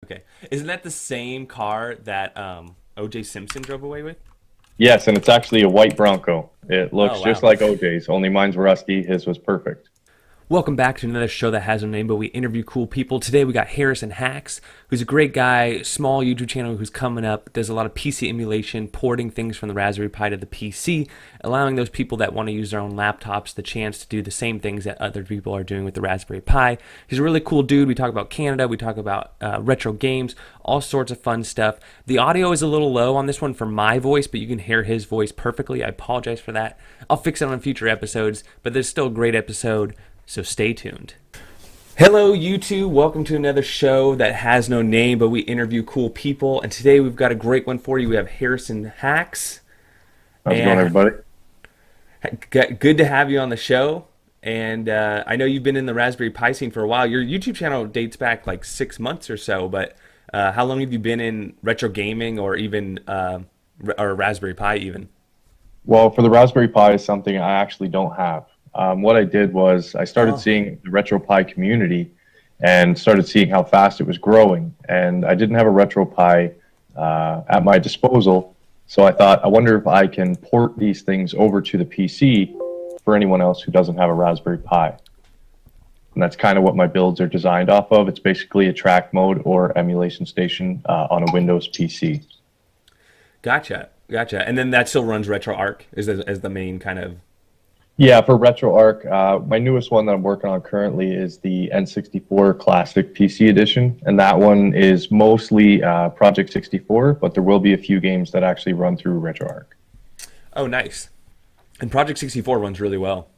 Okay. Isn't that the same car that O.J. Simpson drove away with? Yes, and it's actually a white Bronco. It Oh, looks just wow. like OJ's, only mine's rusty. His was perfect. Welcome back to another show that has no name, but we interview cool people. Today we got Harrison Hacks, who's a great guy, small YouTube channel who's coming up, does a lot of PC emulation, porting things from the Raspberry Pi to the PC, allowing those people that want to use their own laptops the chance to do the same things that other people are doing with the Raspberry Pi. He's a really cool dude. We talk about Canada, we talk about retro games, all sorts of fun stuff. The audio is a little low on this one for my voice, but you can hear his voice perfectly. I apologize for that. I'll fix it on future episodes, but there's still a great episode. So stay tuned. Hello, YouTube. Welcome to another show that has no name, but we interview cool people. And today we've got a great one for you. We have Harrison Hacks. How's it going, everybody? Good to have you on the show. And I know you've been in the Raspberry Pi scene for a while. Your YouTube channel dates back like 6 months or so, but how long have you been in retro gaming or even or Raspberry Pi even? Well, for the Raspberry Pi is something I actually don't have. What I did was I started seeing the Retro Pi community and started seeing how fast it was growing. And I didn't have a Retro Pi at my disposal, so I thought, I wonder if I can port these things over to the PC for anyone else who doesn't have a Raspberry Pi. And that's kind of what my builds are designed off of. It's basically a track mode or emulation station on a Windows PC. Gotcha. And then that still runs RetroArch as the main kind of. Yeah, for RetroArch, my newest one that I'm working on currently is the N64 Classic PC Edition, and that one is mostly Project 64, but there will be a few games that actually run through RetroArch. Oh, nice. And Project 64 runs really well.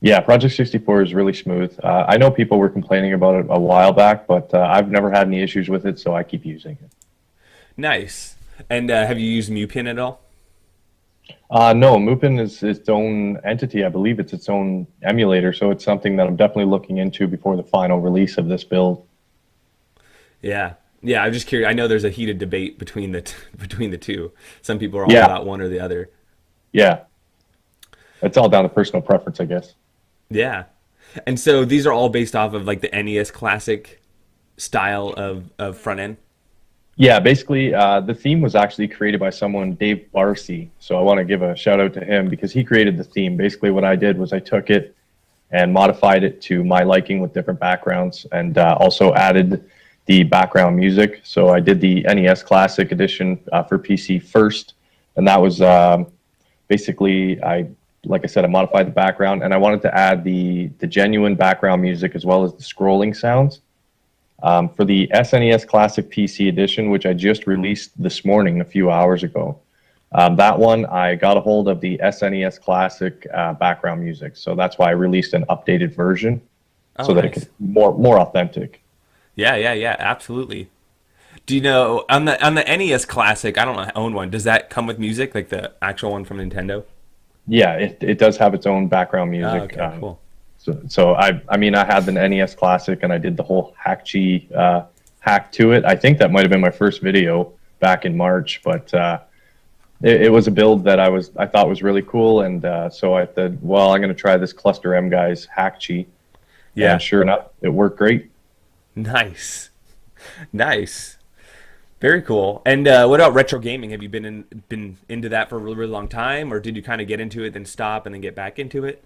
Yeah, Project 64 is really smooth. I know people were complaining about it a while back, but I've never had any issues with it, so I keep using it. Nice. And have you used MuPin at all? No, MuPin is its own entity. I believe it's its own emulator, so it's something that I'm definitely looking into before the final release of this build. Yeah. I'm just curious. I know there's a heated debate between between the two. Some people are all Yeah, about one or the other. yeah. It's all down to personal preference, I guess. Yeah. And so these are all based off of like the NES Classic style of front end. Yeah, basically, the theme was actually created by someone, Dave Barcy. So I want to give a shout out to him because he created the theme. Basically, what I did was I took it and modified it to my liking with different backgrounds and also added the background music. So I did the NES Classic Edition for PC first, and that was basically, like I said, I modified the background, and I wanted to add the genuine background music as well as the scrolling sounds. For the SNES Classic PC Edition, which I just released this morning a few hours ago, that one I got a hold of the SNES Classic background music, so that's why I released an updated version Oh, so that it nice. could be more authentic. Yeah, absolutely. Do you know on the NES Classic? I don't own one. Does that come with music, like the actual one from Nintendo? Yeah, it does have its own background Oh, music. okay, cool. So I mean, I had the NES Classic and I did the whole hack to it. I think that might have been my first video back in March, but it was a build that I thought was really cool, and so I said, well, I'm going to try this Cluster M Guys hack and Yeah, sure enough, it worked great. nice, nice, very cool. And what about retro gaming? Have you been into that for a really, really long time, or did you kind of get into it, then stop, and then get back into it?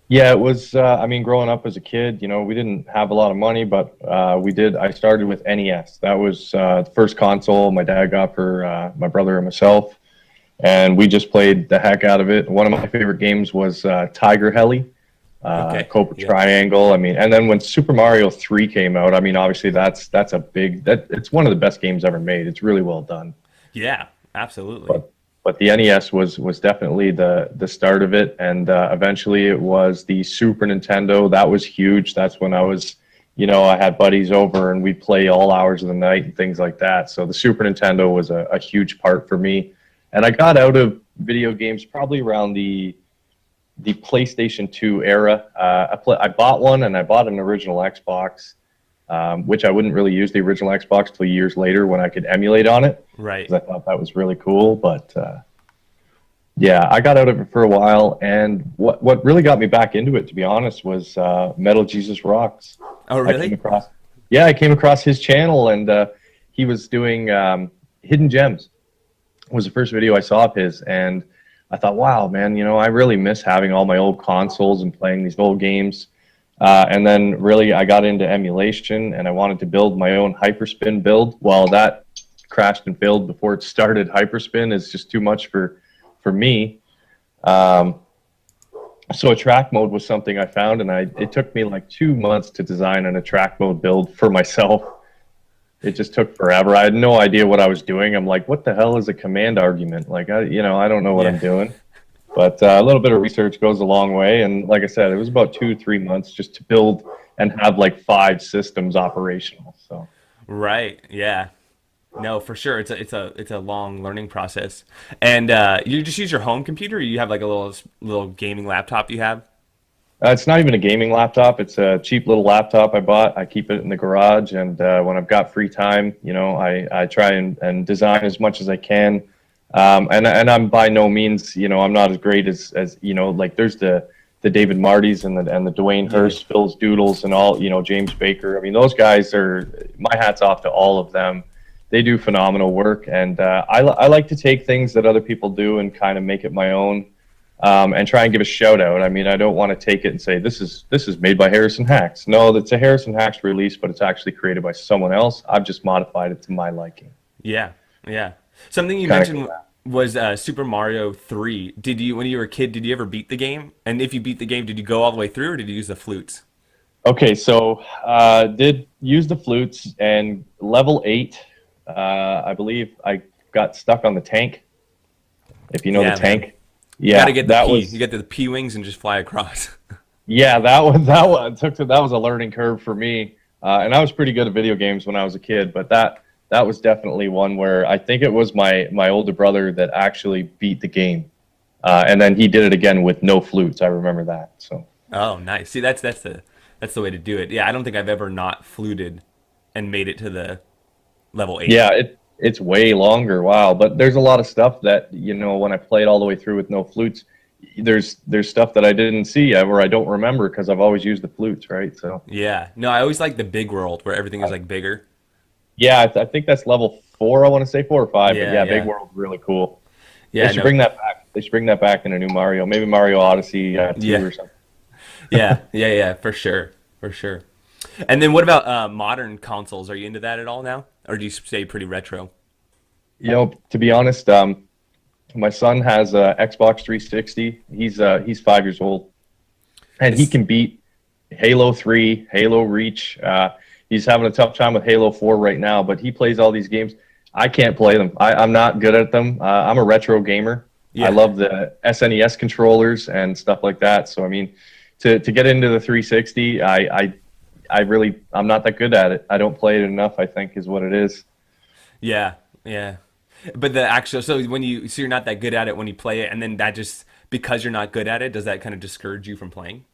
Yeah, it was. I mean, growing up as a kid, we didn't have a lot of money, but we did. I started with NES. That was the first console my dad got for my brother and myself, and we just played the heck out of it. One of my favorite games was Tiger Heli, Okay, Cobra yeah, Triangle. I mean, and then when Super Mario 3 came out, I mean, obviously that's a big it's one of the best games ever made. It's really well done. yeah, absolutely. But the NES was definitely the start of it, and eventually it was the Super Nintendo. That was huge. That's when I had buddies over and we'd play all hours of the night and things like that. So the Super Nintendo was a huge part for me, and I got out of video games probably around the PlayStation 2 era. I bought one, and I bought an original Xbox, which I wouldn't really use the original Xbox till years later when I could emulate on it Right. because I thought that was really cool. But yeah, I got out of it for a while, and what really got me back into it, to be honest, was Metal Jesus Rocks. Oh, I came really? across, Yeah, I came across his channel, and he was doing hidden gems. Was the first video I saw of his, and I thought, wow, man, I really miss having all my old consoles and playing these old games. And then really, I got into emulation, and I wanted to build my own hyperspin build. Well, that crashed and failed before it started. Hyperspin is just too much for me. So a track mode was something I found, and it took me like 2 months to design an track mode build for myself. It just took forever. I had no idea what I was doing. I'm like, what the hell is a command argument? Like, I don't know what I'm doing. But a little bit of research goes a long way. And like I said, it was about 2 to 3 months just to build and have like 5 systems operational. So Right. Yeah. No, for sure. It's a long learning process. And you just use your home computer, or you have like a little gaming laptop you have? it's not even a gaming laptop. It's a cheap little laptop I bought. I keep it in the garage. And when I've got free time, I try and design as much as I can. And I'm by no means, I'm not as great as like there's the David Martys and the Dwayne Hurst, Phil's Doodles, and all, James Baker. I mean, those guys my hat's off to all of them. They do phenomenal work, and I like to take things that other people do and kind of make it my own, and try and give a shout out. I mean, I don't want to take it and say this is made by Harrison Hacks. No, it's a Harrison Hacks release, but it's actually created by someone else. I've just modified it to my liking. Yeah. Yeah. Something you Kinda mentioned was Super Mario 3. When you were a kid, did you ever beat the game? And if you beat the game, did you go all the way through, or did you use the flutes? Okay, so did use the flutes, and level 8, I believe I got stuck on the tank. If you know Yeah, the man. tank, You yeah, got to get the that P. You was get the P wings and just fly across. yeah, that was a learning curve for me, and I was pretty good at video games when I was a kid, but that was definitely one where I think it was my older brother that actually beat the game, and then he did it again with no flutes. I remember that. So Oh, nice. See, that's the way to do it. Yeah, I don't think I've ever not fluted and made it to the level 8. yeah, it's way longer. Wow, but there's a lot of stuff that when I played all the way through with no flutes, there's stuff that I didn't see or I don't remember because I've always used the flutes, right? So Yeah. No, I always like the big world where everything is like bigger. yeah, I think that's level 4. I want to say 4 or 5, but Yeah, yeah, Big yeah. World's really cool. They Yeah, should no. bring that back. They should bring that back in a new Mario, maybe Mario Odyssey 2 Yeah. or something. Yeah, yeah, yeah, for sure. For sure. And then what about modern consoles? Are you into that at all now? Or do you stay pretty retro? To be honest, my son has a Xbox 360. He's 5 years old, and he It's can beat Halo 3, Halo Reach. He's having a tough time with Halo 4 right now, but he plays all these games. I can't play them. I'm not good at them. I'm a retro gamer. I yeah. love the SNES controllers and stuff like that. So I mean, to get into the 360, I'm not that good at it. I don't play it enough, I think, is what it is. Yeah, yeah. But the actual so you're not that good at it when you play it, and then that just because you're not good at it, does that kind of discourage you from playing?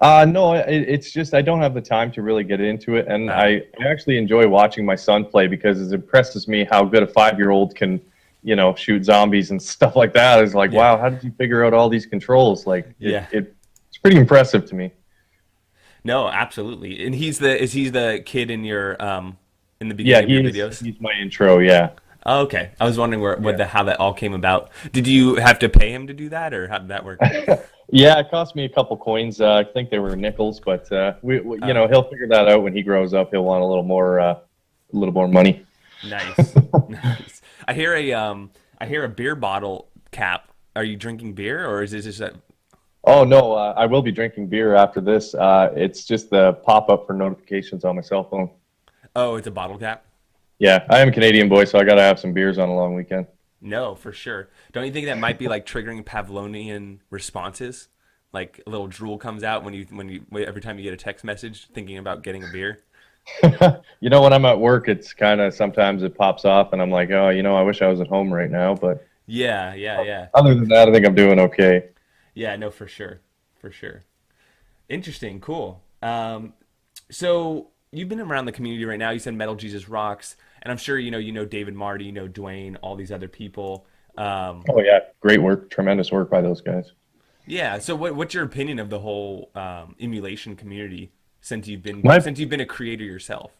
No, it's just I don't have the time to really get into it, and Uh, I actually enjoy watching my son play because it impresses me how good a 5-year-old can, shoot zombies and stuff like that. It's like, yeah, wow, how did you figure out all these controls? Like, yeah. it's pretty impressive to me. No, absolutely. And is he the kid in the Yeah, beginning of your videos? he's my intro. Yeah, Oh, okay. I was wondering yeah. how that all came about. Did you have to pay him to do that, or how did that work? Yeah, it cost me a couple coins. I think they were nickels, but Uh, he'll figure that out when he grows up. He'll want a little more money. nice, nice. I hear a beer bottle cap. Are you drinking beer, or is this just a? Oh no, I will be drinking beer after this. It's just the pop up for notifications on my cell phone. Oh, it's a bottle cap. Yeah, I am a Canadian boy, so I got to have some beers on a long weekend. No, for sure. Don't you think that might be like triggering Pavlovian responses? Like a little drool comes out when you every time you get a text message thinking about getting a beer. When I'm at work, it's kind of sometimes it pops off, and I'm like, oh, I wish I was at home right now. But Yeah, yeah, yeah. other than that, I think I'm doing okay. Yeah, no, for sure. For sure. Interesting, cool. So you've been around the community right now. You said Metal Jesus rocks, and I'm sure you know David Marty, Dwayne, all these other people. Oh yeah, great work, tremendous work by those guys. Yeah. So what's your opinion of the whole emulation community since you've been My since you've been a creator yourself?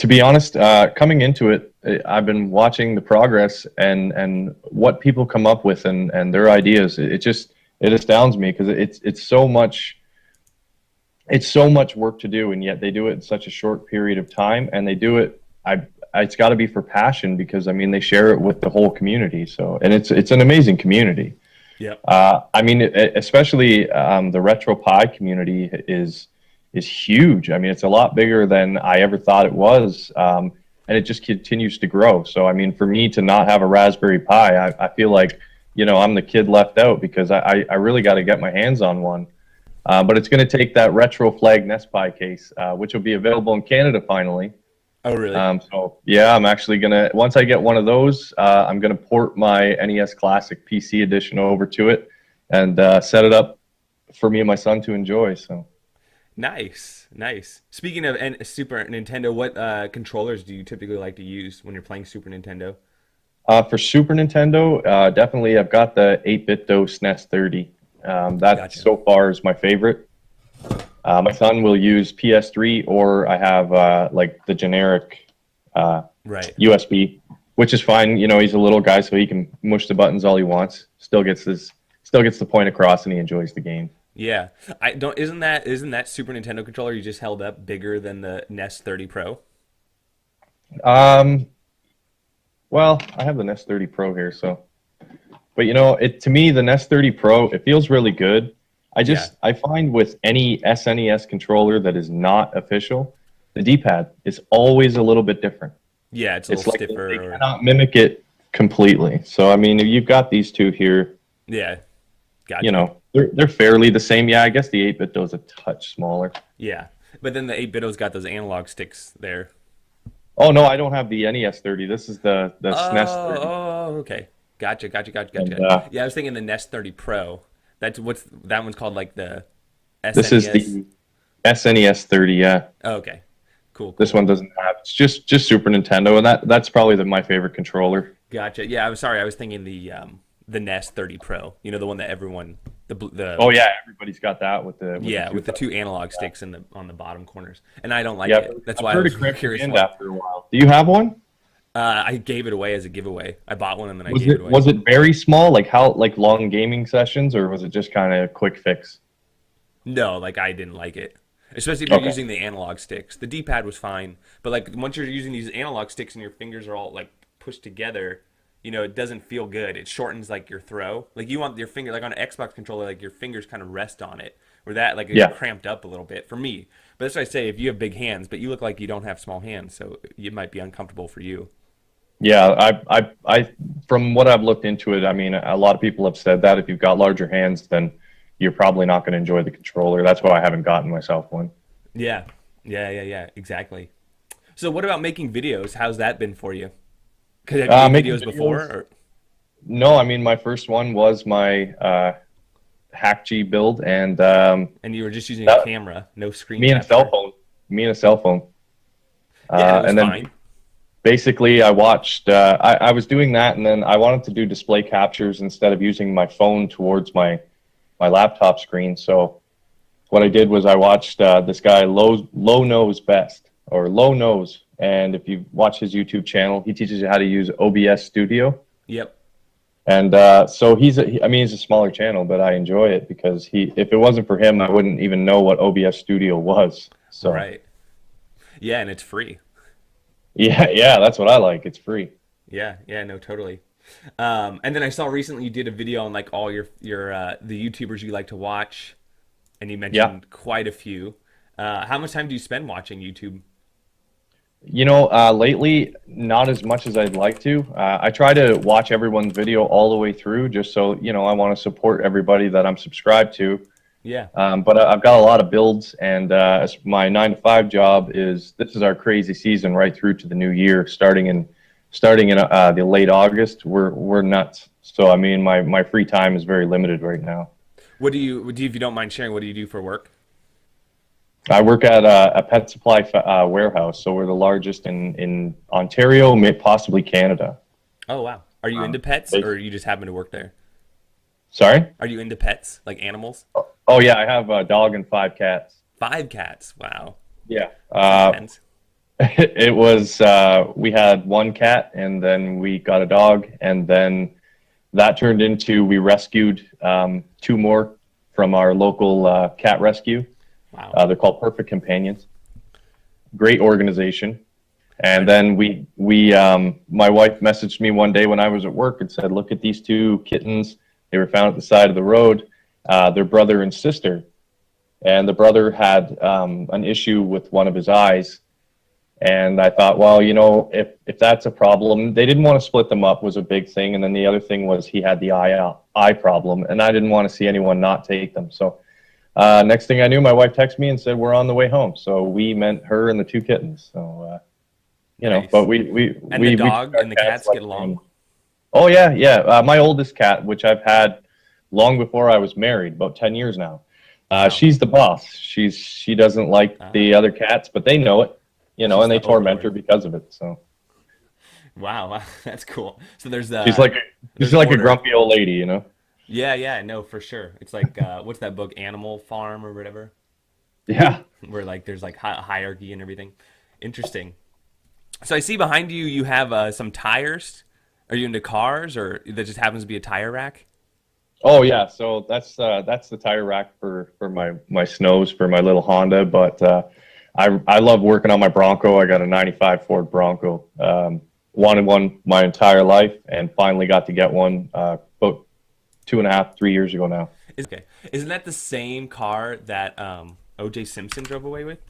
To be honest, coming into it, I've been watching the progress and what people come up with and their ideas. It astounds me because it's so much work to do, and yet they do it in such a short period of time, and they do it. It's got to be for passion because I mean they share it with the whole community. So, and it's an amazing community. Yep. I mean, especially the retro pie community is huge. I mean, it's a lot bigger than I ever thought it was, and it just continues to grow. So, I mean, for me to not have a Raspberry Pi, I feel like I'm the kid left out because I really got to get my hands on one. But it's going to take that retro flag Nest Pi case, which will be available in Canada finally. Oh, really? So yeah, I'm actually gonna once I get one of those, I'm gonna port my NES Classic PC edition over to it and set it up for me and my son to enjoy. So Nice, nice. Speaking of Super Nintendo, what controllers do you typically like to use when you're playing Super Nintendo? for Super Nintendo, definitely I've got the 8-bit DOS SNES 30. That Gotcha. so far is my favorite. My son will use PS3, or I have like the generic Right. USB, which is fine. He's a little guy, so he can mush the buttons all he wants. Still gets the point across, and he enjoys the game. Yeah. I don't. Isn't that Super Nintendo controller you just held up bigger than the NES 30 Pro? Um, well, I have the Nest 30 Pro here, so. But it to me the Nest 30 Pro, it feels really good. Yeah. I find with any SNES controller that is not official, the D-pad is always a little bit different. Yeah, it's a It's little like stiffer. they cannot mimic it completely. So I mean, if you've got these two here, Yeah. Gotcha. they're fairly the same. Yeah, I guess the 8-bit does a touch smaller. Yeah. But then the 8-bito's got those analog sticks there. Oh no, I don't have the NES 30. This is the SNES 30. Oh, okay. Gotcha. And Yeah, I was thinking the Nest 30 Pro. That one's called like the this is SNES. the SNES 30. Yeah. Oh, okay. Cool, This cool. one doesn't have. It's just Super Nintendo, and that's probably my favorite controller. Gotcha. Yeah, I'm sorry. I was thinking the Nest 30 Pro. You know, the one that everyone the Oh yeah, everybody's got that with the yeah, with the two. two analog sticks on the bottom corners. And I don't like Yeah, it. That's I've why I heard was it cramp your curious hand why. after a while. Do you have one? I gave it away as a giveaway. I bought one and then I Was gave it it away. was it very small, like long gaming sessions, or was it just kind of quick fix? No, like I didn't like it. Especially if you're Okay. using the analog sticks. The D-pad was fine, but like once you're using these analog sticks and your fingers are all like pushed together, it doesn't feel good. It shortens like your throw. Like you want your finger like on an Xbox controller, like your fingers kind of rest on it. Where that like it's Yeah. cramped up a little bit for me. But that's what I say. If you have big hands, but you look like you don't have small hands, so it might be uncomfortable for you. Yeah, from what I've looked into it, I mean, a lot of people have said that if you've got larger hands, then you're probably not going to enjoy the controller. That's why I haven't gotten myself one. Yeah, yeah. Exactly. So what about making videos? How's that been for you? Because have you made Making videos before? videos. Or No, I mean, my first one was my Hack G build, and and you were just using a that, camera, no screen me and a cell capture? phone. Me and a cell phone. Yeah, it was And then fine. basically I watched I was doing that, and then I wanted to do display captures instead of using my phone towards my laptop screen. So what I did was I watched this guy low nose best, or low nose, and if you watch his YouTube channel, he teaches you how to use OBS Studio. Yep. And so I mean, he's a smaller channel, but I enjoy it because if it wasn't for him, I wouldn't even know what OBS Studio was. So Right. Yeah, and it's free. yeah, that's what I like. It's free. Yeah, no, totally. And then I saw recently you did a video on like all your the YouTubers you like to watch, and you Yeah. mentioned quite a few. How much time do you spend watching YouTube? Lately, not as much as I'd like to. I try to watch everyone's video all the way through, just so I want to support everybody that I'm subscribed to. Yeah. But I've got a lot of builds, and as my 9 to 5 job this is our crazy season right through to the new year, starting in the late August. We're nuts. So I mean, my free time is very limited right now. If you don't mind sharing, what do you do for work? I work at a pet supply warehouse, so we're the largest in Ontario, possibly Canada. Oh wow. Are you into pets They- or you just happen to work there? Sorry? Are you into pets, like animals? Oh yeah, I have a dog and 5 cats. 5 cats. Wow. Yeah. That's intense. It was we had one cat, and then we got a dog, and then that turned into we rescued two more from our local cat rescue. Wow. They're called Perfect Companions. Great organization. And Nice. then my wife messaged me one day when I was at work and said, "Look at these two kittens. They were found at the side of the road. They're brother and sister." And the brother had an issue with one of his eyes. And I thought, well, if that's a problem, they didn't want to split them up was a big thing. And then the other thing was he had the eye problem, and I didn't want to see anyone not take them. So next thing I knew, my wife texted me and said, "We're on the way home." So we meant her and the two kittens. So, Nice. but we And we the we dog took our and the cats like get along? Oh yeah, yeah. My oldest cat, which I've had long before I was married, about 10 years now. Wow. She's the boss. She doesn't like Uh, the other cats, but they know it, she's and they the torment her overlord. because of it. So Wow, wow, that's cool. So she's like she's there's like a order. grumpy old lady. Yeah, yeah, no, for sure. It's like what's that book, Animal Farm or whatever, Yeah. where like there's like hierarchy and everything. Interesting. So I see behind you you have some tires. Are you into cars, or that just happens to be a tire rack? Oh yeah. So that's the tire rack for my snows for my little Honda. But I love working on my Bronco. I got a '95 Ford Bronco. Wanted one my entire life, and finally got to get one about 2.5, 3 years ago now. Okay, isn't that the same car that O.J. Simpson drove away with?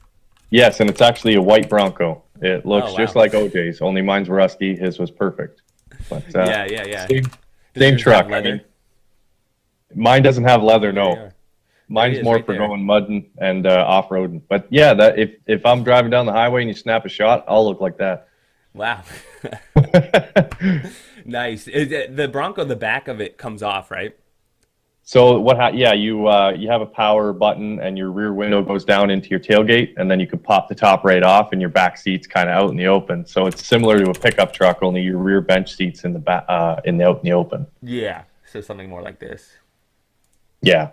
Yes, and it's actually a white Bronco. It Oh looks just wow. like OJ's, only mine's rusty. His was perfect. But Yeah, yeah, yeah. same, Does same yours have truck. I mean, leather? mine doesn't have leather. Oh, there you No, are. There he mine's is, more right for there. going mudding and off roading. But yeah, that if I'm driving down the highway and you snap a shot, I'll look like that. Wow. Nice. The Bronco, the back of it comes off, right? So yeah, you have a power button, and your rear window goes down into your tailgate, and then you can pop the top right off, and your back seat's kind of out in the open. So it's similar to a pickup truck, only your rear bench seats in the back out in the open. Yeah. So something more like this. Yeah,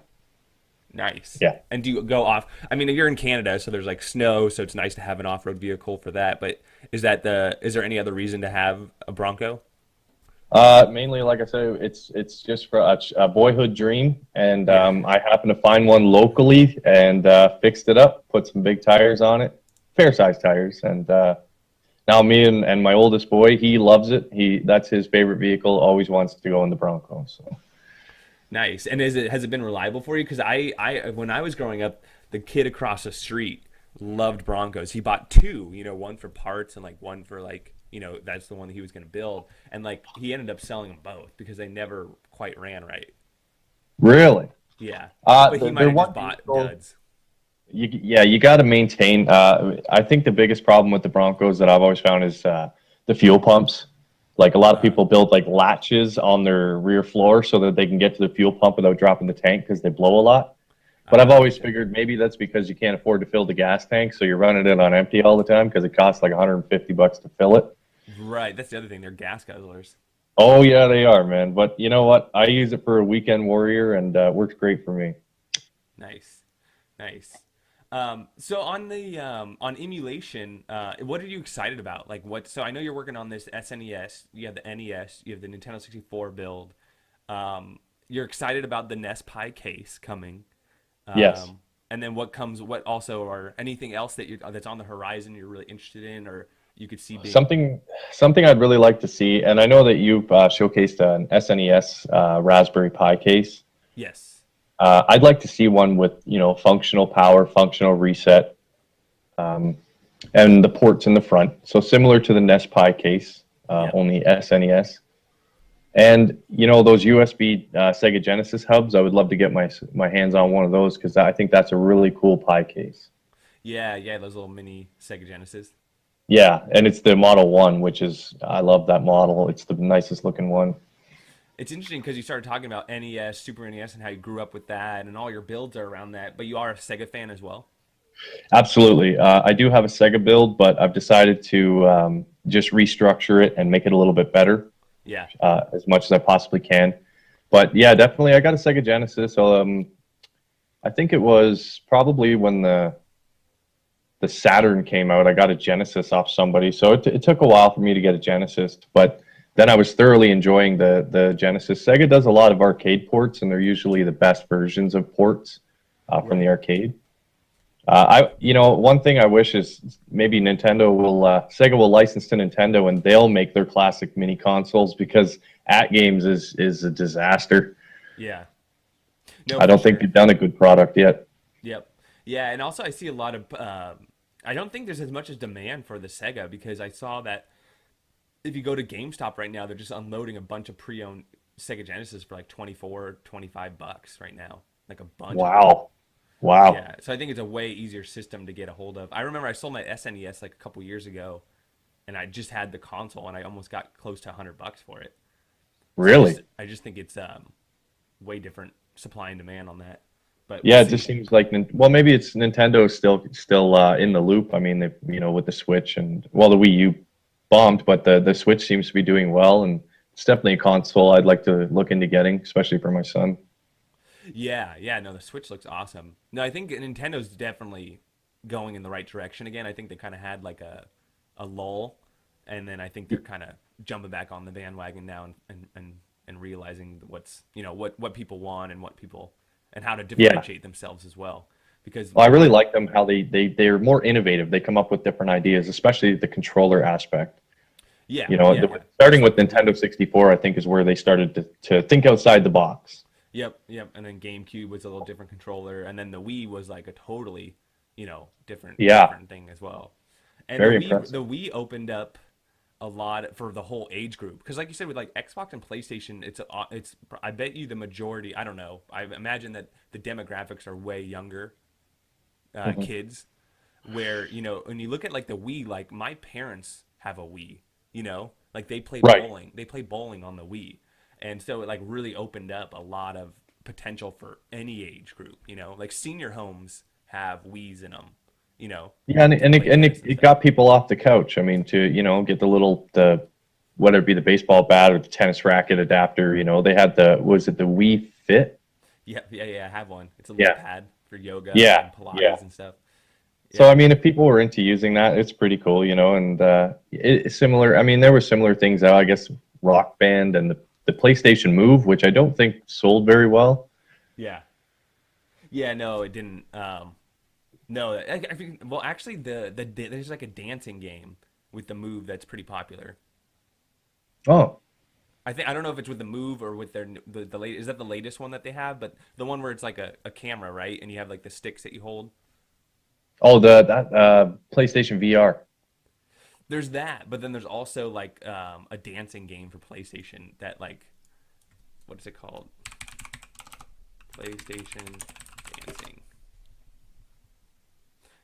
Nice. yeah. And do you go off? I mean, you're in Canada, so there's like snow, so it's nice to have an off-road vehicle for that. But is there any other reason to have a Bronco? Mainly, like I said, it's just for a boyhood dream, and Yeah. I happened to find one locally and fixed it up, put some big tires on it, fair size tires, and now me and my oldest boy, he loves it. That's his favorite vehicle. Always wants to go in the Bronco. So Nice. And has it been reliable for you? Because I when I was growing up, the kid across the street loved Broncos. He bought two, one for parts and like one for like, that's the one that he was going to build. And like he ended up selling them both because they never quite ran right. really, Yeah. But he the, might the have one just bought vehicle, duds. yeah, you got to maintain. I think the biggest problem with the Broncos that I've always found is the fuel pumps. Like a lot of Uh, people build like latches on their rear floor so that they can get to the fuel pump without dropping the tank because they blow a lot. But I've always gotcha. figured maybe that's because you can't afford to fill the gas tank, so you're running it on empty all the time because it costs like $150 to fill it. Right. That's the other thing. They're gas guzzlers. Oh yeah, they are, man. But you know what? I use it for a weekend warrior, and it works great for me. Nice. Nice. So on emulation, what are you excited about? Like what? So I know you're working on this SNES. You have the NES. You have the Nintendo 64 build. You're excited about the NES Pi case coming. Yes. And then what comes? What also or anything else that's on the horizon you're really interested in, or you could see being? Something I'd really like to see, and I know that you've showcased an SNES Raspberry Pi case. Yes. I'd like to see one with functional power, functional reset, and the ports in the front. So similar to the NES Pi case, Yep. only SNES. And those USB Sega Genesis hubs, I would love to get my hands on one of those because I think that's a really cool Pi case. Yeah. Yeah. Those little mini Sega Genesis. Yeah, and it's the Model One, which is I love that model. It's the nicest looking one. It's interesting because you started talking about NES, Super NES, and how you grew up with that, and all your builds are around that. But you are a Sega fan as well. Absolutely. I do have a Sega build, but I've decided to just restructure it and make it a little bit better Yeah. as much as I possibly can. But yeah, definitely, I got a Sega Genesis. I think it was probably when the Saturn came out, I got a Genesis off somebody. So it took a while for me to get a Genesis, but then I was thoroughly enjoying the Genesis. Sega does a lot of arcade ports, and they're usually the best versions of ports from the Right. arcade. One thing I wish is maybe Sega will license to Nintendo, and they'll make their classic mini consoles, because At Games is a disaster. Yeah. No, I for don't think sure. they've done a good product yet. Yep. Yeah, and also I see a lot of. I don't think there's as much as demand for the Sega because I saw that if you go to GameStop right now, they're just unloading a bunch of pre-owned Sega Genesis for like 24, $25 right now, like a bunch of them. Wow, wow, Yeah, so I think it's a way easier system to get a hold of. I remember I sold my SNES like a couple years ago, and I just had the console, and I almost got close to $100 for it. So really? I just think it's way different supply and demand on that. But we'll Yeah, it just see. seems like well, maybe it's Nintendo still in the loop. I mean, they, with the Switch, and well, the Wii U bombed, but the Switch seems to be doing well, and it's definitely a console I'd like to look into getting, especially for my son. Yeah, yeah, no, the Switch looks awesome. No, I think Nintendo's definitely going in the right direction again. I think they kind of had like a lull, and then I think they're kind of jumping back on the bandwagon now and realizing what's what people want and what people and how to Yeah, differentiate themselves as well. Because well, I really like them how they're more innovative. They come up with different ideas, especially the controller aspect. yeah, You know, yeah, yeah, starting just with like the Wii. Nintendo 64, I think is where they started to think outside the box. Yep, yep. And then GameCube was a little different controller, and then the Wii was like a totally, Yeah, different thing as well. And very impressive. The Wii opened up a lot for the whole age group because, like you said, with like Xbox and PlayStation, it's I bet you the majority. I don't know. I imagine that the demographics are way younger Mhm. kids. Where when you look at like the Wii, like my parents have a Wii. Like they play Right. bowling. They play bowling on the Wii, and so it like really opened up a lot of potential for any age group. Like senior homes have Wii's in them. Yeah, and To and it, play and tennis it, and it stuff. got people off the couch. I mean, to get the whether it be the baseball bat or the tennis racket adapter. They had was it the Wii Fit? Yeah, yeah, yeah. I have one. It's a little Yeah, pad for yoga yeah, and yeah. Pilates and stuff. So Yeah, I mean, if people were into using that, it's pretty cool, and it's similar. I mean, there were similar things out. I guess Rock Band and the PlayStation Move, which I don't think sold very well. yeah, yeah. No, it didn't. No, I think. Well, actually, there's like a dancing game with the move that's pretty popular. Oh, I don't know if it's with the move or with the late. Is that the latest one that they have? But the one where it's like a camera, right? And you have like the sticks that you hold. the that PlayStation VR. There's that, but then there's also like a dancing game for PlayStation that like what is it called? PlayStation dancing.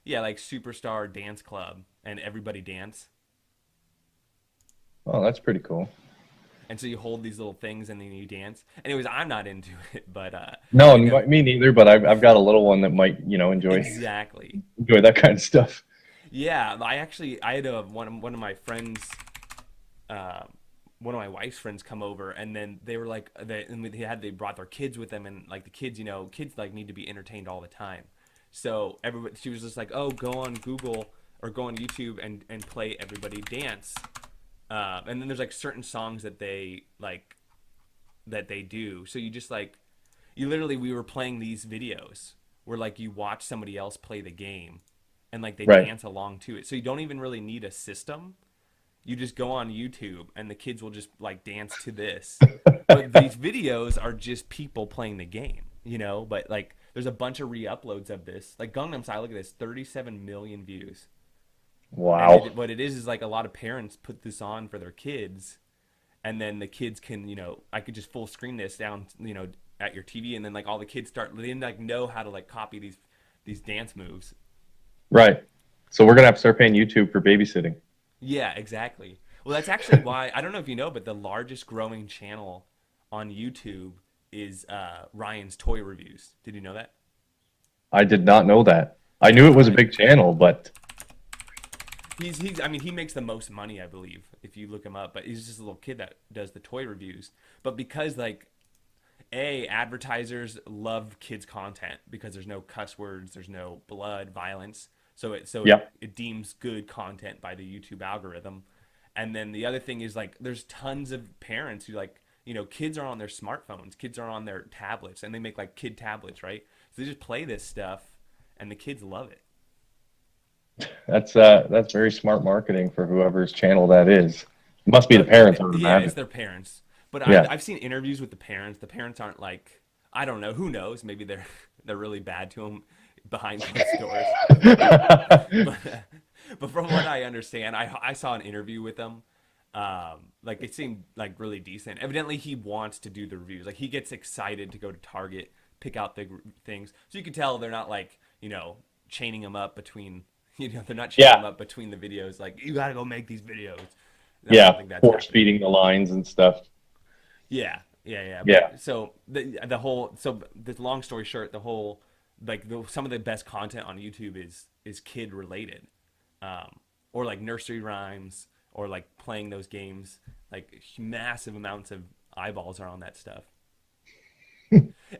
Yeah, like Superstar Dance Club and Everybody Dance. Oh, that's pretty cool. And so you hold these little things and then you dance. Anyways, I'm not into it, but No, I know me neither. But I've got a little one that might enjoy exactly. enjoy that kind of stuff. Yeah, I had one of my friends, uh, one of my wife's friends come over, and then they were like, they brought their kids with them, and like the kids, kids like need to be entertained all the time. So everybody, she was just like, oh, go on Google or go on YouTube and play Everybody Dance. And then there's like certain songs that they like that they do. So you just like you literally we were playing these videos where like you watch somebody else play the game and like they Right. dance along to it. So you don't even really need a system. You just go on YouTube and the kids will just like dance to this. But these videos are just people playing the game. But like there's a bunch of re-uploads of this. Like Gangnam Style, look at this, 37 million views. And Wow. what it is like a lot of parents put this on for their kids and then the kids can I could just full screen this down at your TV and then like all the kids they like know how to like copy these dance moves. Right. So we're gonna have to start paying YouTube for babysitting. Yeah, exactly. Well, that's actually why I don't know if you know, but the largest growing channel on YouTube is Ryan's Toy Reviews. Did you know that? I did not know that. I Yeah, knew it it's was a Ryan. big channel, but He's I mean he makes the most money I believe if you look him up, but he's just a little kid that does the toy reviews. But because like advertisers love kids content because there's no cuss words, there's no blood, violence. Yeah. it deems good content by the YouTube algorithm. And then the other thing is like there's tons of parents who like, kids are on their smartphones, kids are on their tablets, and they make like kid tablets, right? So they just play this stuff, and the kids love it. That's very smart marketing for whoever's channel that is. It must be the parents, I would Yeah, it's imagine. their parents. But Yeah. I've seen interviews with the parents. The parents aren't like, I don't know, who knows? Maybe they're they're really bad to them behind closed doors. but but from what I understand, I saw an interview with them. Like it seemed like really decent. Evidently, he wants to do the reviews. Like he gets excited to go to Target, pick out the things. So you can tell they're not like chaining them up between. They're not chaining them Yeah. up between the videos. Like you got to go make these videos. I don't Yeah. think that's Force happening. feeding the lines and stuff. Yeah, yeah. Yeah. But so the whole the long story short, the whole some of the best content on YouTube is kid related, or like nursery rhymes or like playing those games. Like massive amounts of eyeballs are on that stuff.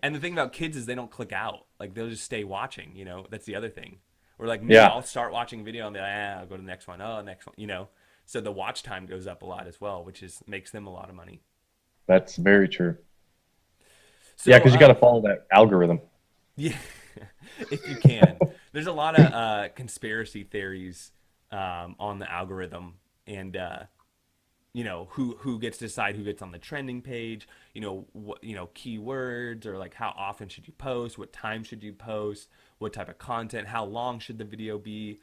And the thing about kids is they don't click out. Like they'll just stay watching. That's the other thing. Or like me, Yeah. I'll start watching a video and be like, I'll go to the next one. Oh, next one. So the watch time goes up a lot as well, which is makes them a lot of money. That's very true. Yeah, So because you got to follow that algorithm. yeah, if you can. There's a lot of conspiracy theories on the algorithm, and who gets to decide who gets on the trending page. What keywords, or like how often should you post, what time should you post, what type of content, how long should the video be.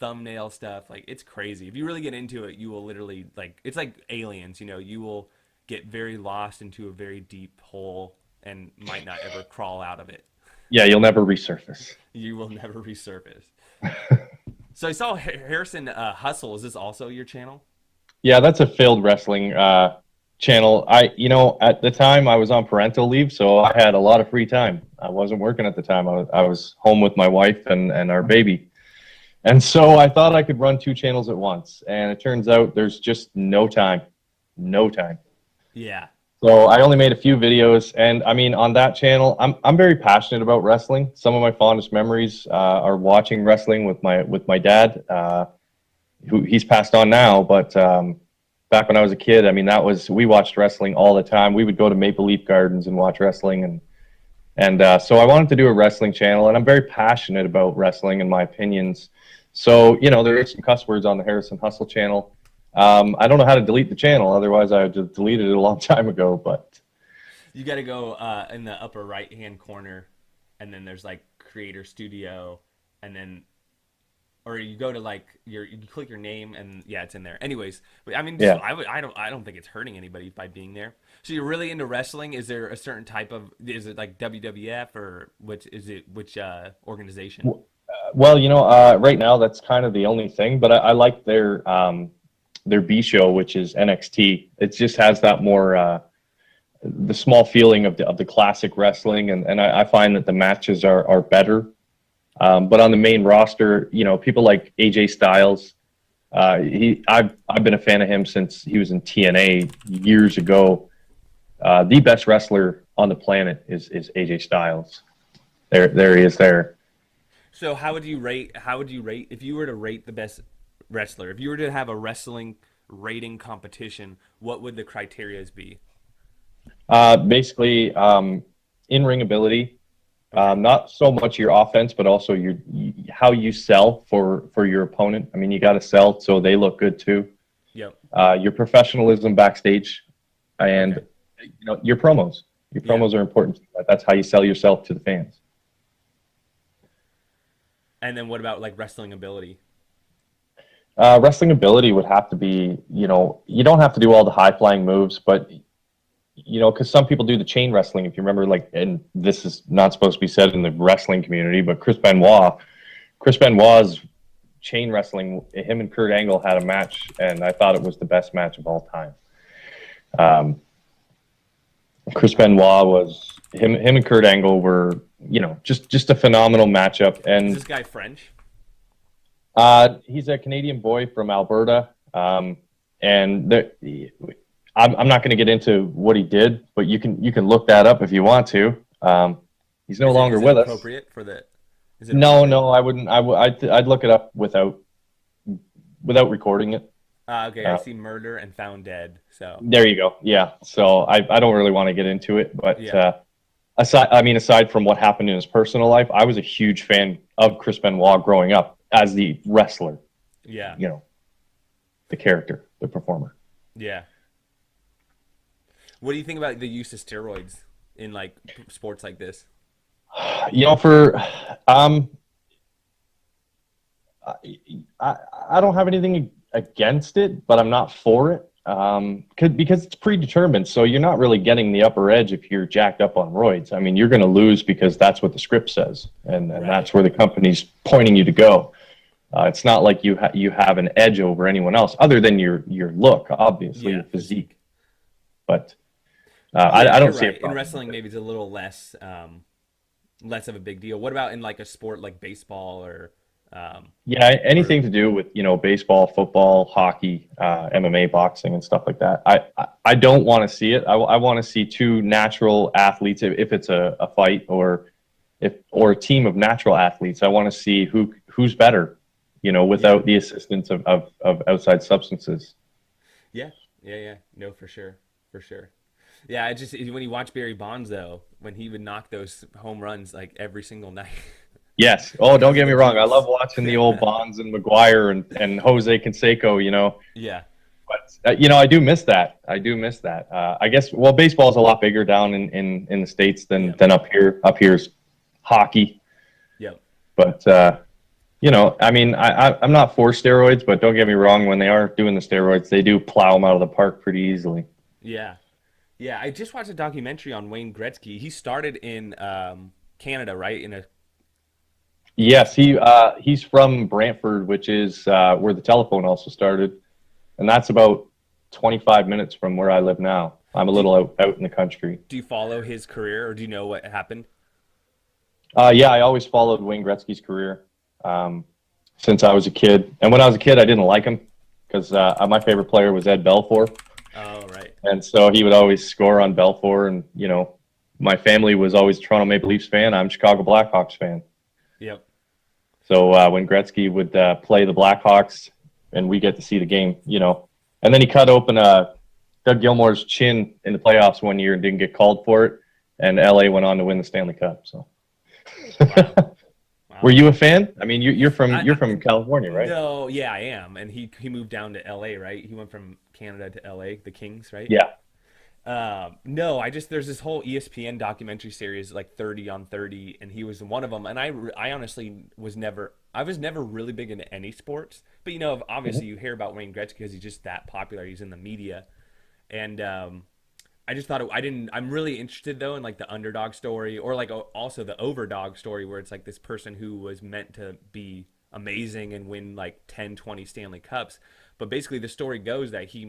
Thumbnail stuff. Like it's crazy. If you really get into it, you will literally like it's like aliens. You will get very lost into a very deep hole and might not ever crawl out of it. Yeah, you'll never resurface. You will never resurface. So I saw Harrison Hustle. Is this also your channel? Yeah, that's a failed wrestling channel. At the time I was on parental leave, so I had a lot of free time. I wasn't working at the time. I was home with my wife and our baby. And so I thought I could run two channels at once. And it turns out there's just no time. No time. Yeah. So I only made a few videos, and I mean, on that channel, I'm very passionate about wrestling. Some of my fondest memories are watching wrestling with my dad, who he's passed on now. But back when I was a kid, I mean, we watched wrestling all the time. We would go to Maple Leaf Gardens and watch wrestling, and so I wanted to do a wrestling channel, and I'm very passionate about wrestling and my opinions. So there are some cuss words on the Harrison Hustle channel. I don't know how to delete the channel. Otherwise, I would have deleted it a long time ago. But You got to go in the upper right hand corner, and then there's like Creator Studio, and then, or you go to like you click your name, and yeah, it's in there. Anyways, but I mean, yeah, I don't think it's hurting anybody by being there. So you're really into wrestling? Is there a certain type of? Is it like WWF or which is it? Which organization? well, right now that's kind of the only thing. But I like their B show, which is NXT. It just has that more the small feeling of the classic wrestling, and I find that the matches are better. But on the main roster, people like AJ Styles. I've been a fan of him since he was in TNA years ago. The best wrestler on the planet is AJ Styles. There he is there. So how would you rate? How would you rate if you were to rate the best wrestler? If you were to have a wrestling rating competition, what would the criterias be? Basically, in-ring ability, Okay. not so much your offense, but also how you sell for your opponent. I mean, you got to sell so they look good too. Yep. Your professionalism backstage, Okay. and your promos. Your Yeah. promos are important. That's how you sell yourself to the fans. And then what about like wrestling ability? Wrestling ability would have to be, you don't have to do all the high flying moves, but because some people do the chain wrestling. If you remember, like, and this is not supposed to be said in the wrestling community, but Chris Benoit's chain wrestling, him and Kurt Angle had a match, and I thought it was the best match of all time. Um, Chris Benoit was him and Kurt Angle were, just a phenomenal matchup, Is and this guy French? he's a Canadian boy from Alberta, and I'm not going to get into what he did, but you can look that up if you want to. He's no Is longer it with us. appropriate for the? Is it a real No, thing? no, I wouldn't. I'd look it up without recording it. Okay, I Uh, see murder and found dead. So there you go. Yeah. So I don't really want to get into it, but yeah, aside from what happened in his personal life, I was a huge fan of Chris Benoit growing up as the wrestler. yeah, You know, the character, the performer. yeah. What do you think about the use of steroids in like sports like this? For um, I, I don't have anything against it, but I'm not for it. Because it's predetermined, so you're not really getting the upper edge if you're jacked up on roids. I mean, you're going to lose because that's what the script says, and Right. that's where the company's pointing you to go. It's not like you have an edge over anyone else, other than your look, obviously Yeah, your physique. physique. But Yeah, I you're don't see a right. In problem with wrestling, it. maybe it's a little less of a big deal. What about in like a sport like baseball or Yeah, or anything to do with baseball, football, hockey, MMA, boxing, and stuff like that. I don't want to see it. I want to see two natural athletes if it's a fight or a team of natural athletes. I want to see who's better, yeah, without the assistance of outside substances. yeah, yeah. No, for sure, for sure. Yeah, I just when you watch Barry Bonds though, when he would knock those home runs like every single night Yes. Oh, don't because of get the me wrong. I love juice. watching the old Bonds and McGuire and Jose Canseco. Yeah, But I do miss that. I do miss that. I guess baseball is a lot bigger down in the states than yeah, up here. Up here's hockey, yep, but I mean, I'm not for steroids, but don't get me wrong. When they are doing the steroids, they do plow them out of the park pretty easily. yeah, yeah. I just watched a documentary on Wayne Gretzky. He started in Canada, right? In a Yes, he's from Brantford, which is where the telephone also started, and that's about 25 minutes from where I live now. I'm a do little out in the country. do you follow his career or do you know what happened? Yeah, I always followed Wayne Gretzky's career um, since I was a kid. And when I was a kid, I didn't like him because my favorite player was Ed Belfour, Oh, right. and so he would always score on Belfour. And my family was always a Toronto Maple Leafs fan. I'm a Chicago Blackhawks fan. Yep. So when Gretzky would play the Blackhawks, and we get to see the game, and then he cut open Doug Gilmour's chin in the playoffs one year and didn't get called for it, and LA went on to win the Stanley Cup. So. Wow. Were Wow. you a fan? I mean, you're from I, you're I from California, right? no, yeah, I am. And he moved down to L.A., right? He went from Canada to L.A., the Kings, right? Yeah. No, I just there's this whole ESPN documentary series like 30 on 30, and he was one of them. And I honestly was never really big into any sports, but obviously Mhm. you hear about Wayne Gretzky because he's just that popular. He's in the media, and I just thought I didn't. I'm really interested though in like the underdog story or like also the overdog story where it's like this person who was meant to be amazing and win like 10, 20 Stanley Cups. But basically the story goes that he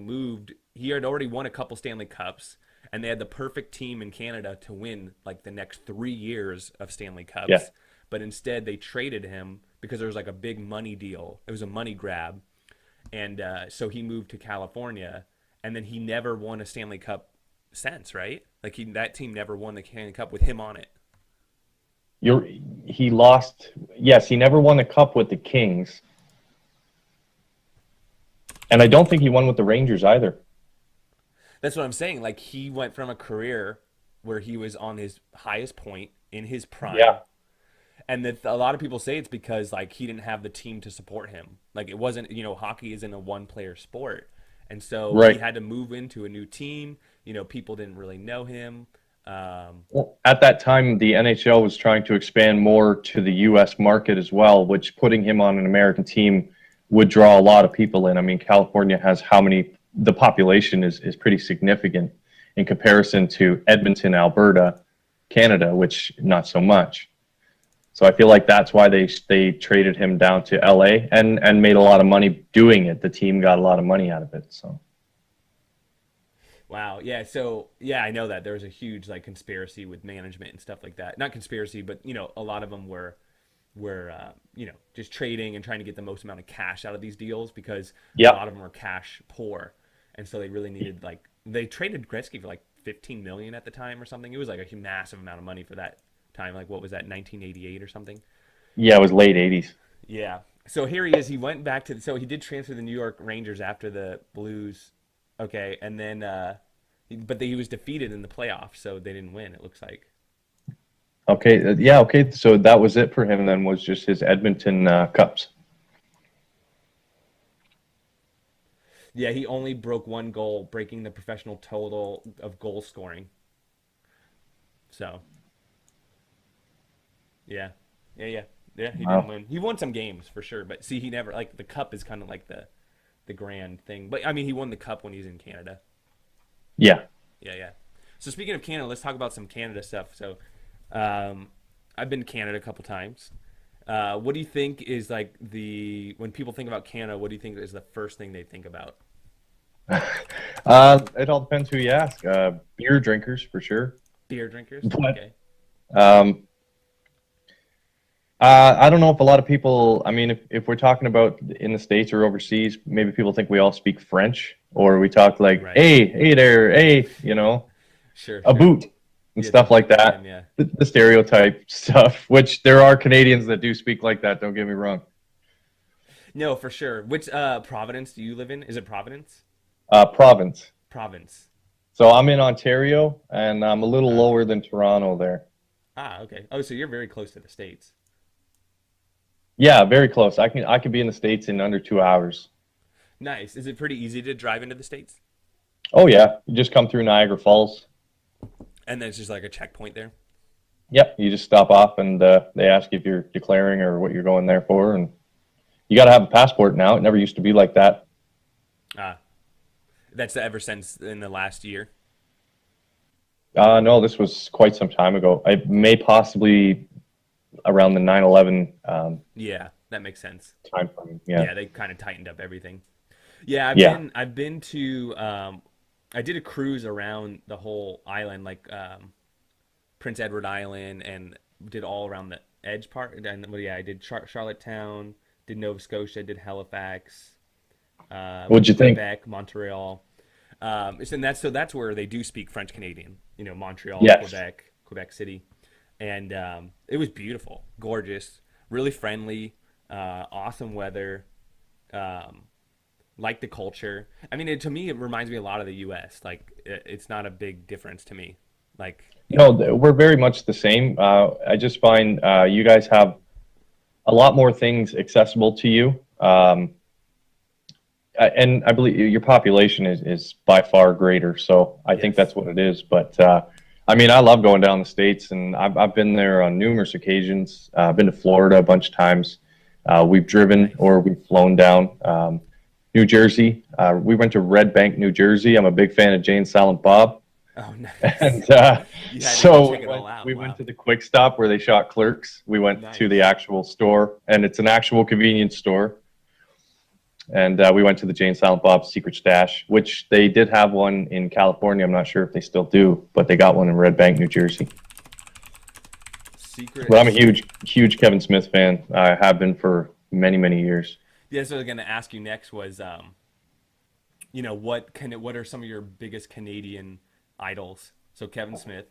had already won a couple Stanley Cups and they had the perfect team in Canada to win like the next 3 years of Stanley Yeah. Cups. But instead they traded him because there was like a big money deal. It was a money grab. And so he moved to California and then he never won a Stanley Cup since, right? Like that team never won the Stanley Cup with him on it. You're he lost. Yes, he never won the cup with the Kings, and I don't think he won with the Rangers either. That's what I'm saying. Like he went from a career where he was on his highest point in his prime, Yeah. and that a lot of people say it's because like he didn't have the team to support him. Like it wasn't, hockey isn't a one player sport, and so he Right. had to move into a new team. People didn't really know him. Well, at that time, the NHL was trying to expand more to the U.S. market as well, which putting him on an American team would draw a lot of people in. I mean, California has how many? The population is pretty significant in comparison to Edmonton, Alberta, Canada, which not so much. So I feel like that's why they traded him down to LA and made a lot of money doing it. The team got a lot of money out of it. So Wow. Yeah. So yeah, I know that there was a huge like conspiracy with management and stuff like that. Not conspiracy, but a lot of them were just trading and trying to get the most amount of cash out of these deals because a yeah, lot of them were cash poor, and so they really needed like they traded Gretzky for like 15 million at the time or something. It was like a massive amount of money for that time. Like what was that, 1988 or something? Yeah, it was late '80s. Yeah. So here he is. He went back to so he did transfer to the New York Rangers after the Blues. Okay, and then but he was defeated in the playoffs, so they didn't win. It looks like. Okay, yeah, okay. So that was it for him then, was just his Edmonton Cups. Yeah, he only broke one goal, breaking the professional total of goal scoring. So yeah, yeah. He didn't Wow. win. He won some games for sure, but see, he never like the cup is kind of like the grand thing. But I mean, he won the cup when he's in Canada. Yeah. Yeah. So speaking of Canada, let's talk about some Canada stuff. So, um, I've been to Canada a couple times. What do you think is like the when people think about Canada? What do you think is the first thing they think about? It all depends who you ask. Beer drinkers for sure. Beer drinkers. But Okay. um, I don't know if a lot of people, I mean, if we're talking about in the States or overseas, maybe people think we all speak French or we talk like, Right. hey there, hey, Sure. a Sure. boot and Yeah. The stuff like boot. that. Yeah. The stereotype stuff, which there are Canadians that do speak like that, don't get me wrong. No, for sure. Which province do you live in? Is it Providence? Province. Province. So I'm in Ontario and I'm a little Ah, lower okay. than Toronto there. Ah, okay. Oh, so you're very close to the states. Yeah, very close. I could be in the States in under 2 hours. Nice. Is it pretty easy to drive into the states? Oh yeah, you just come through Niagara Falls. And then it's just like a checkpoint there. Yep, you just stop off and they ask you if you're declaring or what you're going there for, and you got to have a passport now. It never used to be like that. Ah, that's ever since in the last year. No, this was quite some time ago. I may possibly around the 9/11 Yeah, that makes sense. time frame. Yeah, Yeah, they kind of tightened up everything. Yeah, yeah. I've been to I did a cruise around the whole island, like Prince Edward Island, and did all around the edge part. And well, yeah, I did Charlottetown, did Nova Scotia, did Halifax, went What'd to you think? Quebec, Montreal. And that's where they do speak French Canadian. You know, Montreal, Yes. Quebec City, and it was beautiful, gorgeous, really friendly, awesome weather. Um, like the culture. I mean, to me, it reminds me a lot of the U.S. Like, it's not a big difference to me. Like, No, we're very much the same. I just find you guys have a lot more things accessible to you. And I believe your population is by far greater, so I think yes, that's what it is. But I mean, I love going down the states, and I've been there on numerous occasions. I've been to Florida a bunch of times. We've driven nice. or we've flown down. New Jersey. We went to Red Bank, New Jersey. I'm a big fan of Jane Silent Bob, Oh, nice. and You had to go so check it all out. we went Wow, to the Quick Stop where they shot Clerks. We went to the nice. actual store, and it's an actual convenience store. And we went to the Jane Silent Bob's Secret Stash, which they did have one in California. I'm not sure if they still do, but they got one in Red Bank, New Jersey. Secret. But I'm a huge Kevin Smith fan. I have been for many, many years. Yeah, so I was gonna ask you next was, what are some of your biggest Canadian idols? So Kevin Smith.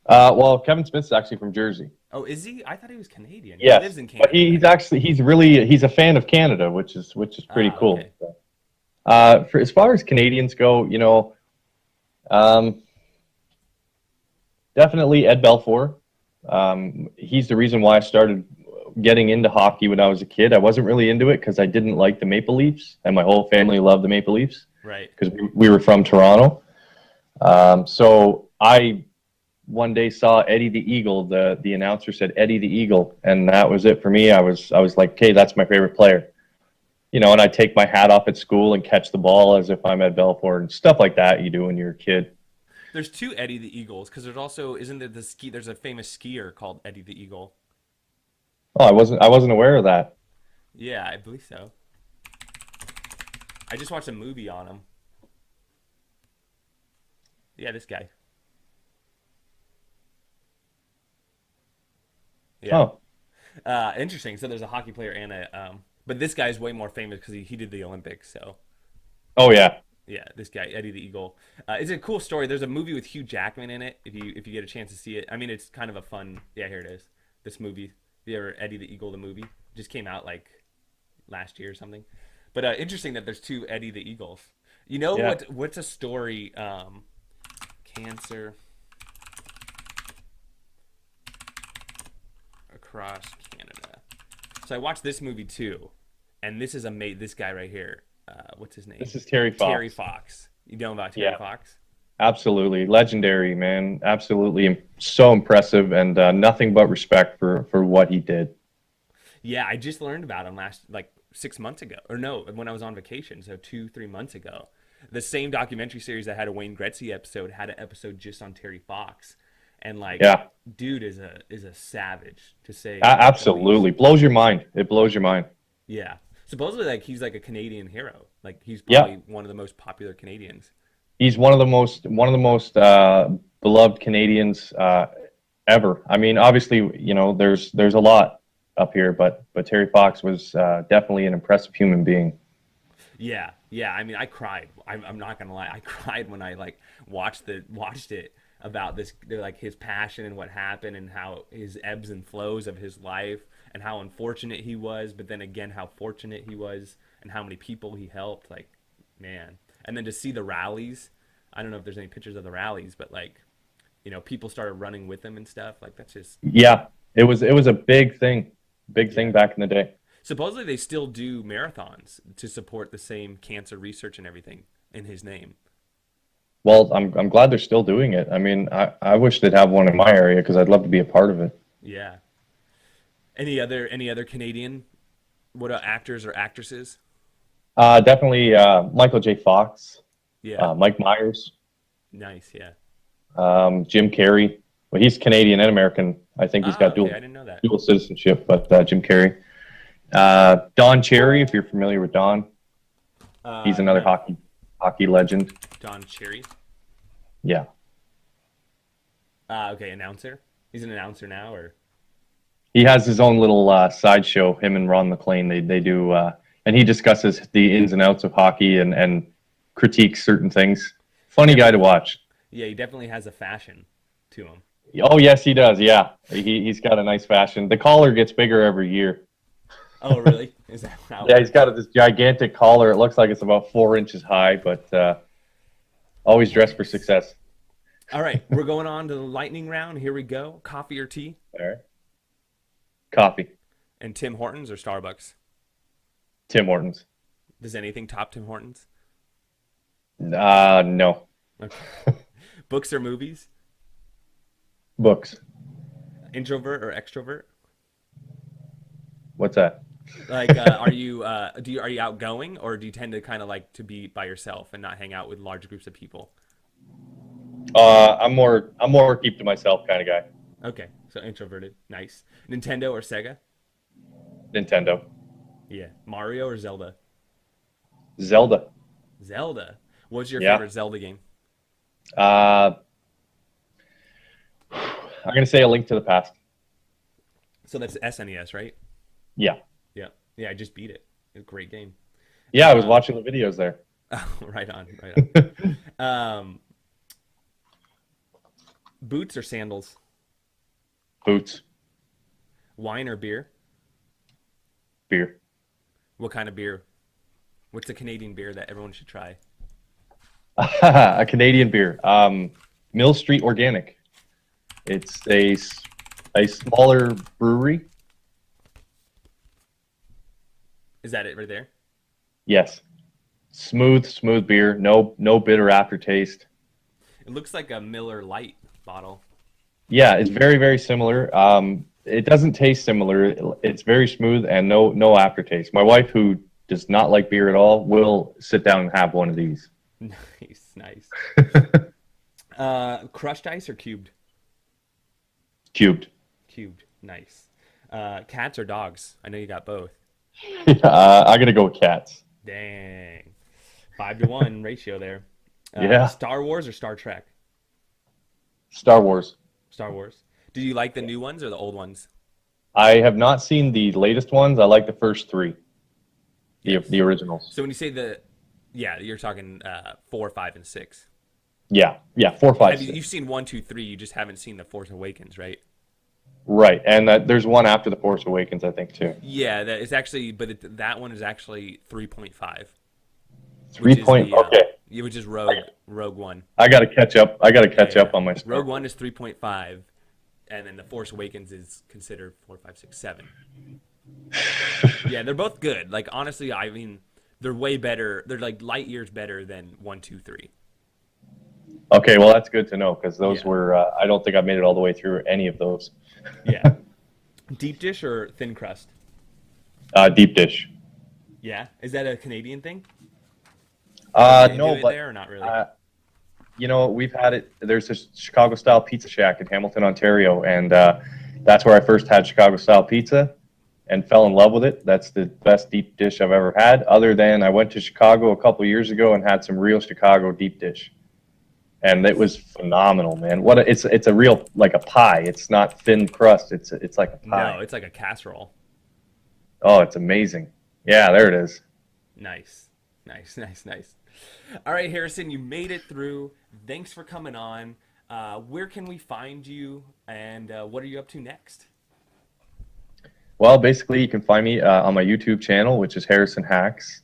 Well, Kevin Smith's actually from Jersey. Oh, is he? I thought he was Canadian. He Yes, lives in but Canada he's then. actually he's a fan of Canada, which is pretty Ah, cool. okay. For as far as Canadians go, um, definitely Ed Belfour. He's the reason why I started getting into hockey when I was a kid. I wasn't really into it because I didn't like the Maple Leafs, and my whole family loved the Maple Leafs Right. because we were from Toronto. So I one day saw Eddie the Eagle. The announcer said Eddie the Eagle, and that was it for me. I was like, okay, that's my favorite player. And I take my hat off at school and catch the ball as if I'm Ed Belfour and stuff like that you do when you're a kid. There's two Eddie the Eagles because there's also isn't there the ski? There's a famous skier called Eddie the Eagle. Oh, I wasn't aware of that. Yeah, I believe so. I just watched a movie on him. Yeah, this guy. Yeah. Oh, Interesting. So there's a hockey player and but this guy's way more famous because he did the Olympics. So oh yeah. yeah, this guy Eddie the Eagle. It's a cool story. There's a movie with Hugh Jackman in it. If you get a chance to see it, I mean, it's kind of a fun. Yeah, here it is. This movie. You ever Eddie the Eagle the movie? Just came out like last year or something. But interesting that there's two Eddie the Eagles. You know Yeah. what's a story? Cancer across Canada. So I watched this movie too, and this is this guy right here. What's his name? This is Terry Terry Fox. Fox. You know about Terry Yeah. Fox? Absolutely legendary, man. Absolutely so impressive, and nothing but respect for what he did. Yeah, I just learned about him last like 6 months ago, or no, when I was on vacation, so 2 3 months ago. The same documentary series that had a Wayne Gretzky episode had an episode just on Terry Fox, and like, Yeah, dude is a savage to say the least. absolutely blows your mind. It blows your mind. Yeah, supposedly like he's like a Canadian hero. Like he's Yeah, probably one of the most popular Canadians. he's one of the most beloved Canadians ever. I mean, obviously, there's a lot up here, but Terry Fox was definitely an impressive human being. Yeah, yeah. I mean, I cried. I'm not gonna lie. I cried when I like watched it about this, like his passion and what happened and how his ebbs and flows of his life and how unfortunate he was, but then again how fortunate he was and how many people he helped. Like, man. And then to see the rallies. I don't know if there's any pictures of the rallies, but like, people started running with him and stuff. Like that's just Yeah, it was a big thing yeah. back in the day. Supposedly they still do marathons to support the same cancer research and everything in his name. Well, I'm glad they're still doing it. I mean, I wish they'd have one in my area because I'd love to be a part of it. Yeah. Any other Canadian what actors or actresses? Definitely Michael J. Fox, Yeah. Mike Myers, Nice, yeah. Jim Carrey. Well, he's Canadian and American. I think he's Ah, got okay, I dual didn't know that. dual citizenship, but Jim Carrey. Don Cherry, if you're familiar with Don, he's another No. hockey legend. Don Cherry. Yeah, Okay, announcer. He's an announcer now, or he has his own little sideshow. Him and Ron McLean, they do, and he discusses the ins and outs of hockey and critiques certain things. he Funny guy to definitely watch. yeah, he definitely has a fashion to him. Oh yes, he does. Yeah, he's got a nice fashion. The collar gets bigger every year. Oh, really? Is that how it Yeah, he's works? got this gigantic collar. It looks like it's about 4 inches high, but always dressed for Nice. success. All right, we're going on to the lightning round. Here we go. Coffee or tea? All right. Coffee. And Tim Hortons or Starbucks? Tim Hortons. Does anything top Tim Hortons? No. Okay. Books or movies? Books. Introvert or extrovert? What's that? Like, are you outgoing or do you tend to kind of like to be by yourself and not hang out with large groups of people? I'm more keep to myself kind of guy. Okay, so introverted. Nice. Nintendo or Sega? Nintendo. Yeah. Mario or Zelda? Zelda. Zelda. What's your Yeah. favorite Zelda game? Uh, I'm gonna say A Link to the Past. So that's SNES, right? Yeah. Yeah. Yeah, I just beat it. It's a great game. Yeah, I was watching the videos there. Right on, right on. Boots or sandals? Boots. Wine or beer? Beer. What kind of beer? What's a Canadian beer that everyone should try? A Canadian beer. Mill Street Organic. It's a smaller brewery. Is that it right there? Yes. Smooth beer. No bitter aftertaste. It looks like a Miller Lite bottle. Yeah, it's very, very similar. It doesn't taste similar. It's very smooth and no aftertaste. My wife, who does not like beer at all, will sit down and have one of these. Nice, nice. Crushed ice or cubed? Cubed. Cubed. Nice. Cats or dogs? I know you got both. I'm gonna go with cats. Dang. 5-1 ratio there. Yeah. Star Wars or Star Trek? Star Wars. Star Wars. Do you like the new ones or the old ones? I have not seen the latest ones. I like the first three, Yes. the originals. So when you say yeah, you're talking 4, 5, and 6. Yeah, 4, 5, Have you, 6. you've seen 1, 2, 3? You just haven't seen the Force Awakens, right? Right, and there's one after the Force Awakens, I think, too. Yeah, that is actually, but that one is actually 3.5, which Three is point. the Okay, yeah, which is Rogue One. I got to catch up. I got to Yeah, catch yeah. up on my Star Rogue Wars. One is 3.5, and then the Force Awakens is considered 4, 5, 6, 7. Yeah, they're both good. Like honestly, I mean, they're way better. They're like light years better than 1, 2, 3. Okay, well that's good to know because those Yeah, were. I don't think I made it all the way through any of those. yeah. Deep dish or thin crust? Deep dish. Yeah, is that a Canadian thing? Or do they do No, it but there or not really? uh, we've had it. There's a Chicago style pizza shack in Hamilton, Ontario, and that's where I first had Chicago style pizza and fell in love with it. That's the best deep dish I've ever had. Other than I went to Chicago a couple years ago and had some real Chicago deep dish, and it Nice. was phenomenal, man. It's a real like a pie. It's not thin crust. It's like a No, pie. it's like a casserole. Oh, it's amazing. Yeah, there it is. Nice. Nice, nice, nice. All right, Harrison, you made it through. Thanks for coming on. Where can we find you, and what are you up to next? Well, basically, you can find me on my YouTube channel, which is Harrison Hacks.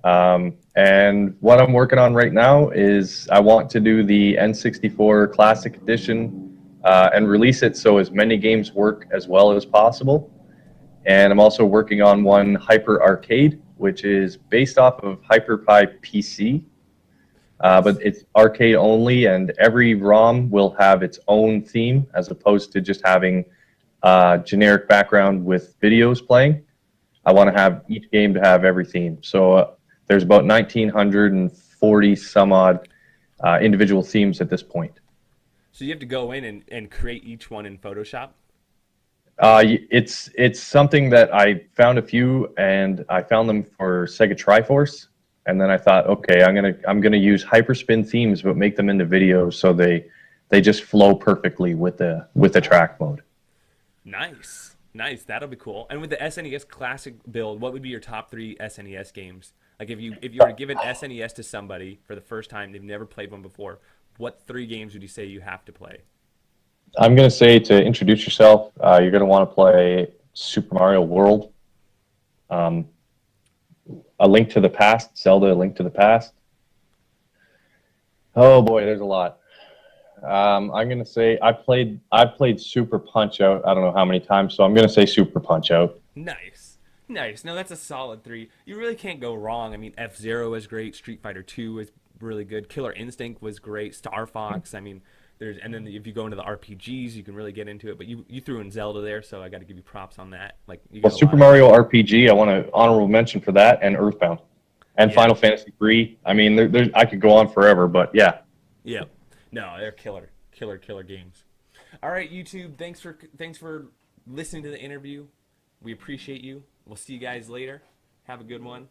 And what I'm working on right now is I want to do the N64 Classic Edition and release it so as many games work as well as possible. And I'm also working on one Hyper Arcade, which is based off of HyperPie PC, but Nice. it's arcade only, and every ROM will have its own theme as opposed to just having generic background with videos playing. I want to have each game to have every theme. So there's about 1,940 some odd individual themes at this point. So you have to go in and create each one in Photoshop? It's something that I found a few, and I found them for Sega Triforce, and then I thought, okay, I'm gonna use Hyperspin themes, but make them into videos so they just flow perfectly with the track mode. Nice. Nice. That'll be cool. And with the SNES Classic build, what would be your top 3 SNES games? Like if you were to give an SNES to somebody for the first time, they've never played one before, what 3 games would you say you have to play? I'm gonna say to introduce yourself, you're gonna want to play Super Mario World, um, A Link to the Past, Zelda: A Link to the Past. Oh boy, there's a lot. I'm gonna say I played Super Punch Out. I don't know how many times, so I'm gonna say Super Punch Out. Nice. Nice. No, that's a solid 3. You really can't go wrong. I mean, F-Zero was great. Street Fighter 2 was really good. Killer Instinct was great. Star Fox. I mean, and then if you go into the RPGs, you can really get into it. But you threw in Zelda there, so I got to give you props on that. Like you Well, got a Super lot of Mario RPG, I want to honorable mention for that, and Earthbound, and yeah, Final Fantasy 3. I mean, I could go on forever, but yeah. yeah. No, they're killer games. All right, YouTube. Thanks for listening to the interview. We appreciate you. We'll see you guys later. Have a good one.